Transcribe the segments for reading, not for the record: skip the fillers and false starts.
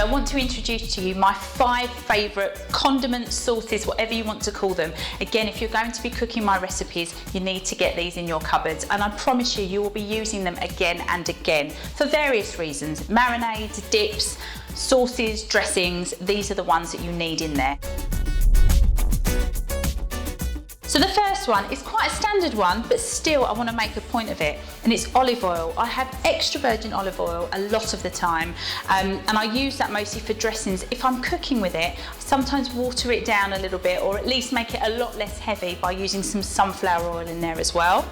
I want to introduce to you my 5 favourite condiments, sauces, whatever you want to call them. Again, if you're going to be cooking my recipes, you need to get these in your cupboards, and I promise you, you will be using them again and again for various reasons. Marinades, dips, sauces, dressings, these are the ones that you need in there. So the first one is quite a standard one, but still I want to make a point of it, and it's olive oil. I have extra virgin olive oil a lot of the time, and I use that mostly for dressings. If I'm cooking with it, I sometimes water it down a little bit, or at least make it a lot less heavy by using some sunflower oil in there as well.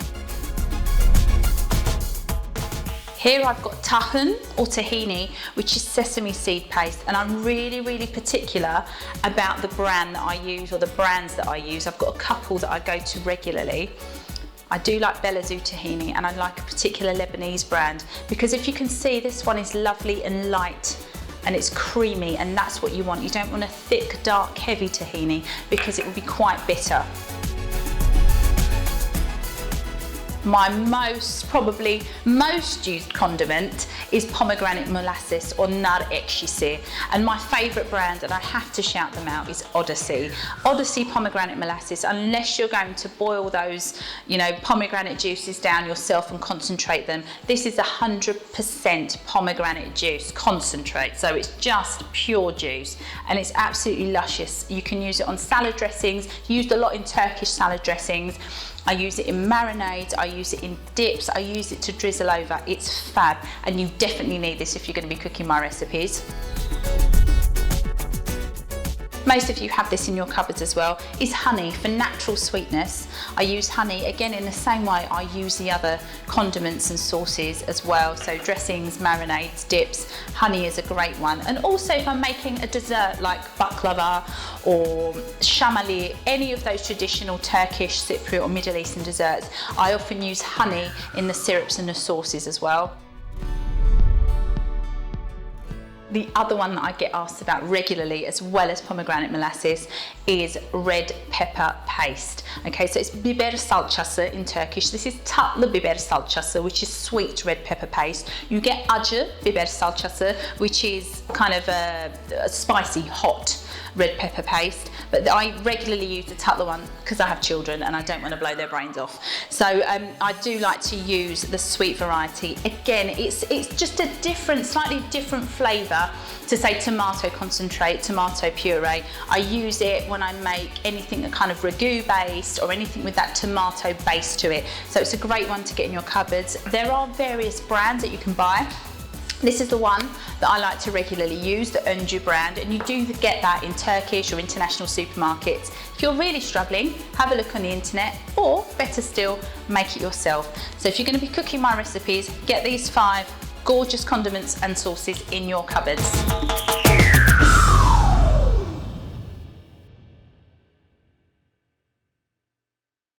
Here I've got tahini or tahini, which is sesame seed paste, and I'm really particular about the brand that I use, or the brands that I use. I've got a couple that I go to regularly. I do like Meliz tahini, and I like a particular Lebanese brand, because if you can see, this one is lovely and light and it's creamy, and that's what you want. You don't want a thick, dark, heavy tahini, because it will be quite bitter. My probably most used condiment is Pomegranate Molasses, or nar ekşisi, and my favourite brand, and I have to shout them out, is Odyssey. Odyssey Pomegranate Molasses, unless you're going to boil those, pomegranate juices down yourself and concentrate them. This is 100% pomegranate juice concentrate, so it's just pure juice, and it's absolutely luscious. You can use it on salad dressings, used a lot in Turkish salad dressings. I use it in marinades, I use it in dips, I use it to drizzle over. It's fab, and you definitely need this if you're going to be cooking my recipes. Most of you have this in your cupboards as well, is honey for natural sweetness. I use honey, again, in the same way I use the other condiments and sauces as well. So dressings, marinades, dips, honey is a great one. And also if I'm making a dessert like baklava or shamali, any of those traditional Turkish, Cypriot or Middle Eastern desserts, I often use honey in the syrups and the sauces as well. The other one that I get asked about regularly, as well as pomegranate molasses, is red pepper paste. Okay, so it's biber salçası in Turkish. This is tatlı biber salçası, which is sweet red pepper paste. You get acı biber salçası, which is kind of a spicy, hot red pepper paste, but I regularly use the tatlı one because I have children and I don't want to blow their brains off. So I do like to use the sweet variety. Again, it's just a slightly different flavour to, say, tomato concentrate, tomato puree. I use it when I make anything kind of ragu based, or anything with that tomato base to it. So it's a great one to get in your cupboards. There are various brands that you can buy. This is the one that I like to regularly use, the Öncü brand, and you do get that in Turkish or international supermarkets. If you're really struggling, have a look on the internet, or better still, make it yourself. So if you're going to be cooking my recipes, get these 5 gorgeous condiments and sauces in your cupboards.